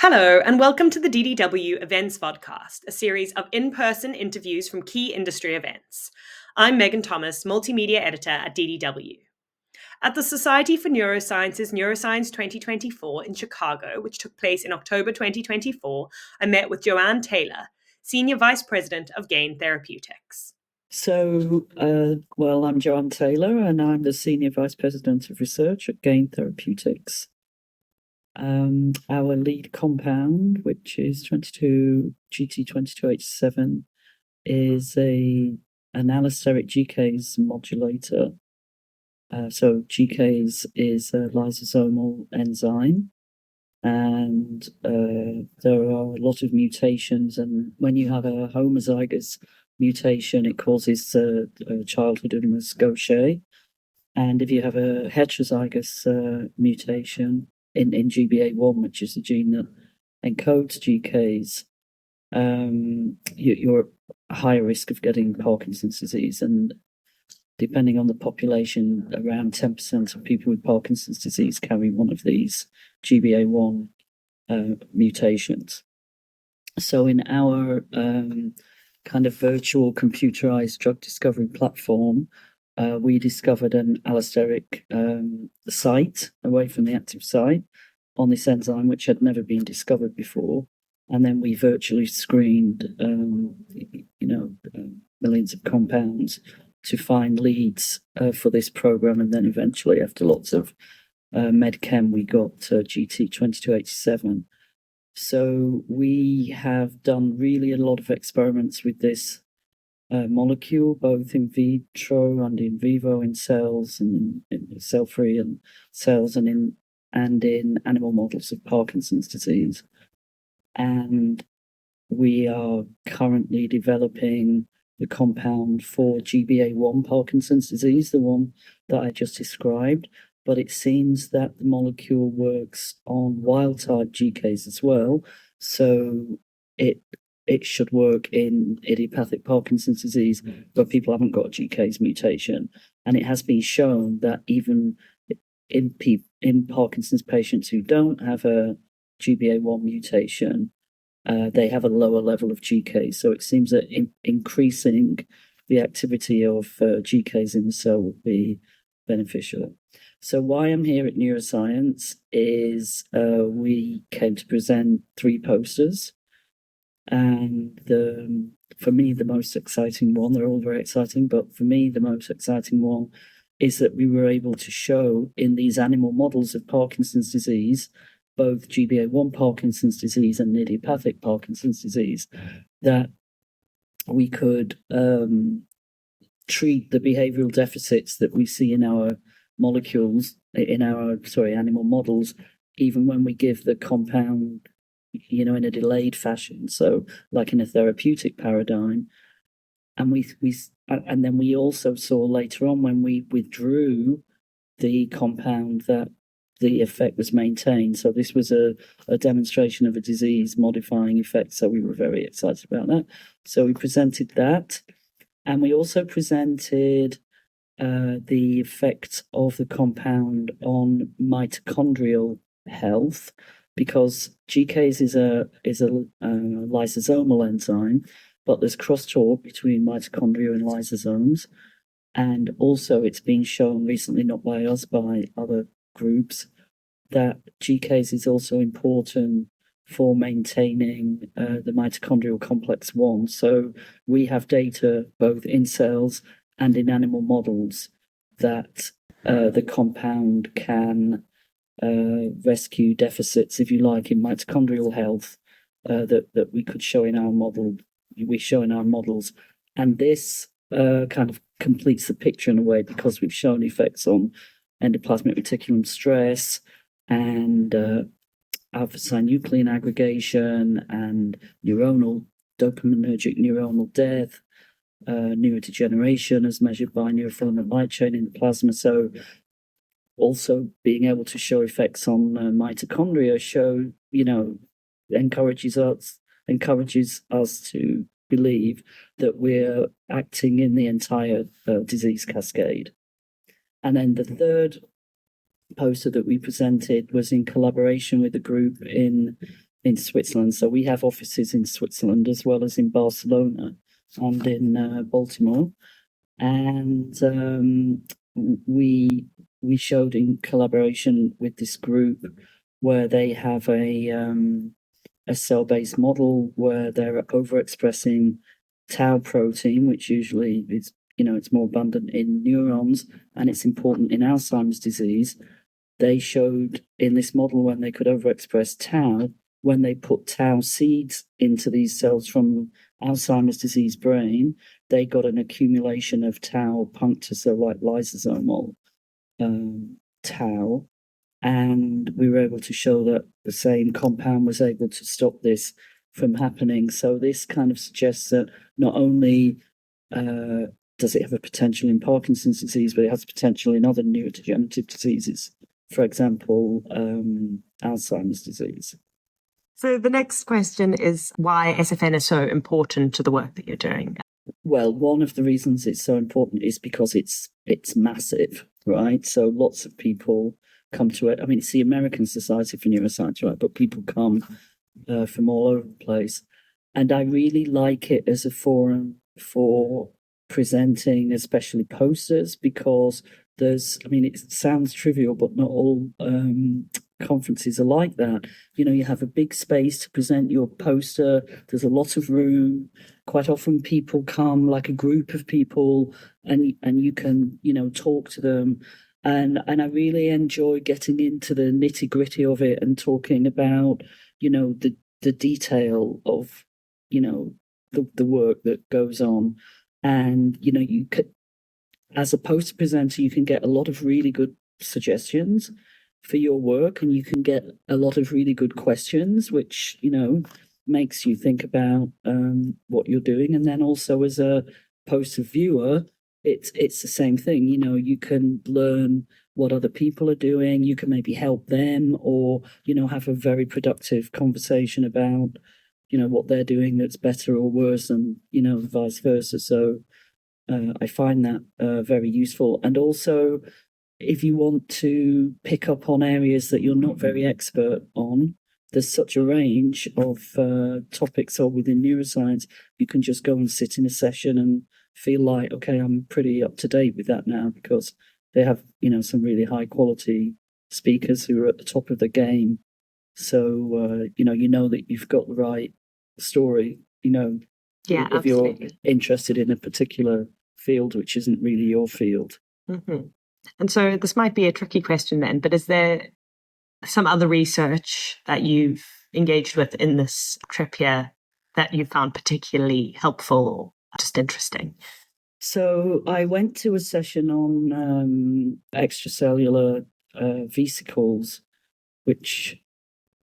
Hello, and welcome to the DDW Events Vodcast, a series of in-person interviews from key industry events. I'm Megan Thomas, Multimedia Editor at DDW. At the Society for Neuroscience's Neuroscience 2024 in Chicago, which took place in October 2024, I met with Joanne Taylor, Senior Vice President of Gain Therapeutics. I'm Joanne Taylor, and I'm the Senior Vice President of Research at Gain Therapeutics. Our lead compound, which is 22GT2287, is an allosteric GCase modulator. So GCase is a lysosomal enzyme, and there are a lot of mutations. And when you have a homozygous mutation, it causes childhood illness Gaucher. And if you have a heterozygous mutation in GBA1, which is the gene that encodes GCase, you're at higher risk of getting Parkinson's disease. And depending on the population, around 10% of people with Parkinson's disease carry one of these GBA1 mutations. So in our kind of virtual computerized drug discovery platform, we discovered an allosteric site away from the active site on this enzyme, which had never been discovered before. And then we virtually screened, millions of compounds to find leads for this program. And then eventually, after lots of medchem, we got GT2287. So we have done really a lot of experiments with this molecule, both in vitro and in vivo, in cells and in cell-free and cells, and in animal models of Parkinson's disease. And we are currently developing the compound for GBA1 Parkinson's disease, the one that I just described. But it seems that the molecule works on wild-type GCase as well, so it should work in idiopathic Parkinson's disease where people haven't got a GCase mutation. And it has been shown that even in Parkinson's patients who don't have a GBA1 mutation, they have a lower level of GCase. So it seems that increasing the activity of GCase in the cell would be beneficial. So why I'm here at Neuroscience is we came to present 3 posters. And for me, the most exciting one, they're all very exciting, but for me, the most exciting one is that we were able to show in these animal models of Parkinson's disease, both GBA1 Parkinson's disease and idiopathic Parkinson's disease, that we could treat the behavioral deficits that we see in our animal models, even when we give the compound in a delayed fashion, so like in a therapeutic paradigm. And and then we also saw later on, when we withdrew the compound, that the effect was maintained. So this was a demonstration of a disease modifying effect. So we were very excited about that. So we presented that, and we also presented the effect of the compound on mitochondrial health, because GCase is a lysosomal enzyme, but there's crosstalk between mitochondria and lysosomes. And also it's been shown recently, not by us, by other groups, that GCase is also important for maintaining the mitochondrial complex 1. So we have data both in cells and in animal models that the compound can rescue deficits, if you like, in mitochondrial health that we could show in our model. We show in our models, and this kind of completes the picture in a way, because we've shown effects on endoplasmic reticulum stress and alpha-synuclein aggregation and dopaminergic neuronal death, neurodegeneration as measured by neurofilament light chain in the plasma. So also being able to show effects on mitochondria encourages us to believe that we're acting in the entire disease cascade. And then the third poster that we presented was in collaboration with a group in in Switzerland. So we have offices in Switzerland as well as in Barcelona and in Baltimore. And we showed in collaboration with this group where they have a cell-based model where they're overexpressing tau protein, which usually is, it's more abundant in neurons and it's important in Alzheimer's disease. They showed in this model when they could overexpress tau, when they put tau seeds into these cells from Alzheimer's disease brain, they got an accumulation of tau puncta, so like lysosomal tau. And we were able to show that the same compound was able to stop this from happening. So this kind of suggests that not only does it have a potential in Parkinson's disease, but it has potential in other neurodegenerative diseases, for example, Alzheimer's disease. So the next question is why SFN is so important to the work that you're doing. Well, one of the reasons it's so important is because it's massive, right? So lots of people come to it. I mean, it's the American Society for Neuroscience, right? But people come from all over the place. And I really like it as a forum for presenting, especially posters, because it sounds trivial, but not all conferences are like that. You have a big space to present your poster. There's a lot of room. Quite often people come, like a group of people, and you can, talk to them. And I really enjoy getting into the nitty-gritty of it and talking about, the detail of, the work that goes on. And, you could, as a poster presenter, you can get a lot of really good suggestions for your work, and you can get a lot of really good questions, which, makes you think about what you're doing. And then also as a poster viewer, it's the same thing. You can learn what other people are doing. You can maybe help them, or have a very productive conversation about what they're doing that's better or worse, and vice versa. So I find that very useful. And also, if you want to pick up on areas that you're not very expert on, there's such a range of topics all within neuroscience. You can just go and sit in a session and feel like, okay, I'm pretty up to date with that now, because they have, some really high quality speakers who are at the top of the game. So, you know that you've got the right story, Yeah, if absolutely. you're interested in a particular field, which isn't really your field. Mm-hmm. And so this might be a tricky question then, but is there some other research that you've engaged with in this trip here that you found particularly helpful or just interesting? So I went to a session on extracellular vesicles, which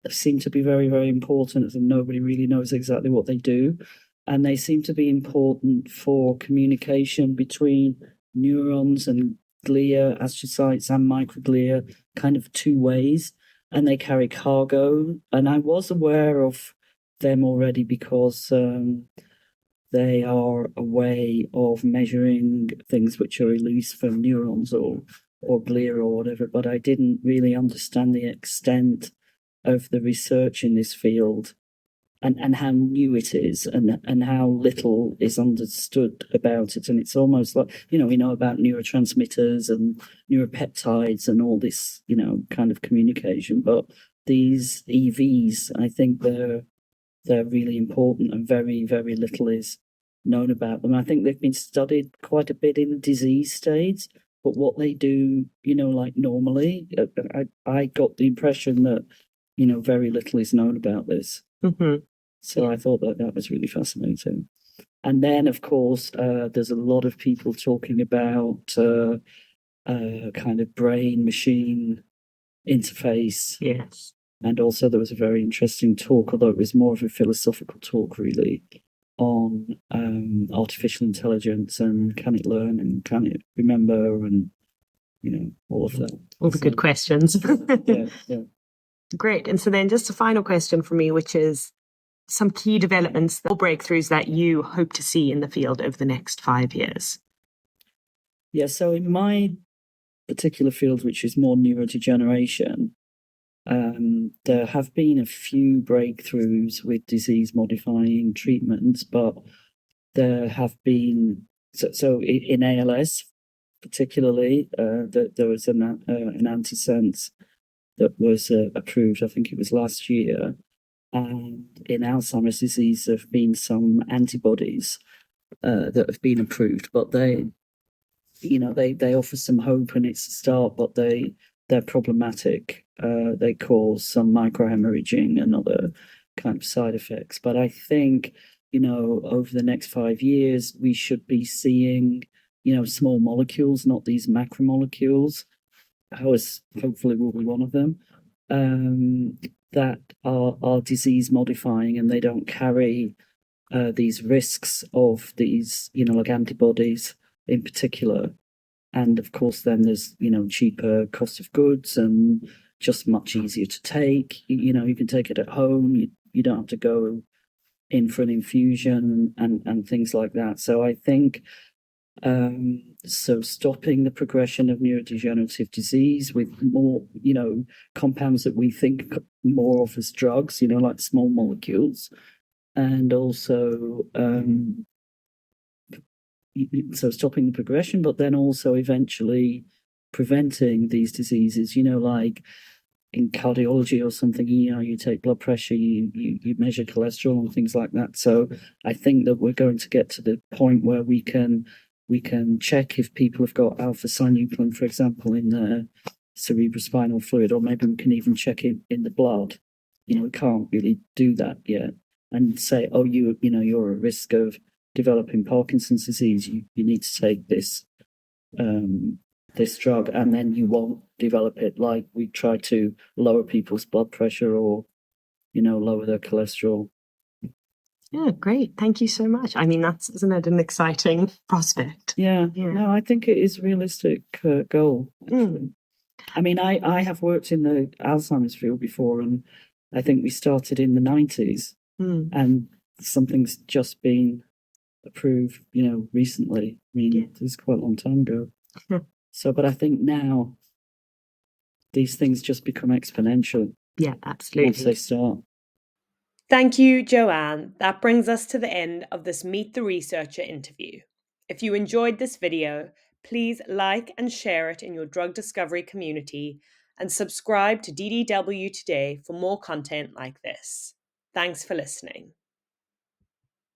seem to be very, very important, and nobody really knows exactly what they do. And they seem to be important for communication between neurons and glia, astrocytes, and microglia, kind of two ways. And they carry cargo. And I was aware of them already because they are a way of measuring things which are released from neurons or glia or whatever. But I didn't really understand the extent of the research in this field, and how new it is, and how little is understood about it. And it's almost like, we know about neurotransmitters and neuropeptides and all this, kind of communication, but these EVs, I think they're really important, and very, very little is known about them. I think they've been studied quite a bit in disease states, but what they do, like normally, I got the impression that, very little is known about this. Mm-hmm. So I thought that was really fascinating. And then, of course, there's a lot of people talking about kind of brain-machine interface. Yes. And also there was a very interesting talk, although it was more of a philosophical talk, really, on artificial intelligence and can it learn and can it remember, and, all of that. All the good questions. Yeah. Great. And so then just a final question for me, which is some key developments or breakthroughs that you hope to see in the field over the next 5 years. Yeah, so in my particular field, which is more neurodegeneration, There have been a few breakthroughs with disease-modifying treatments, but there have been in ALS particularly, there was an antisense that was approved. I think it was last year, and in Alzheimer's disease, there have been some antibodies that have been approved, but they offer some hope and it's a start, but they're problematic. They cause some microhemorrhaging and other kind of side effects. But I think, over the next 5 years, we should be seeing, small molecules, not these macromolecules. Ours hopefully will be one of them, that are disease modifying, and they don't carry these risks of these, like antibodies in particular. And of course, then there's, cheaper cost of goods and just much easier to take. You can take it at home. You don't have to go in for an infusion and things like that. So I think, stopping the progression of neurodegenerative disease with more, compounds that we think more of as drugs, like small molecules, and also, so stopping the progression, but then also eventually preventing these diseases, like in cardiology or something, you take blood pressure, you measure cholesterol and things like that. So I think that we're going to get to the point where we can check if people have got alpha-synuclein, for example, in their cerebrospinal fluid, or maybe we can even check it in the blood. We can't really do that yet, and say, oh, you're at risk of developing Parkinson's disease. You need to take this this drug, and then you won't develop it. Like we try to lower people's blood pressure or lower their cholesterol. Yeah, great. Thank you so much. I mean, isn't it an exciting prospect? Yeah. No, I think it is a realistic goal. I mean, I have worked in the Alzheimer's field before, and I think we started in the 90s, and something's just been approved, recently. I mean, it was quite a long time ago. So, but I think now these things just become exponential. Yeah, absolutely. Once they start. Thank you, Joanne. That brings us to the end of this Meet the Researcher interview. If you enjoyed this video, please like and share it in your drug discovery community, and subscribe to DDW Today for more content like this. Thanks for listening.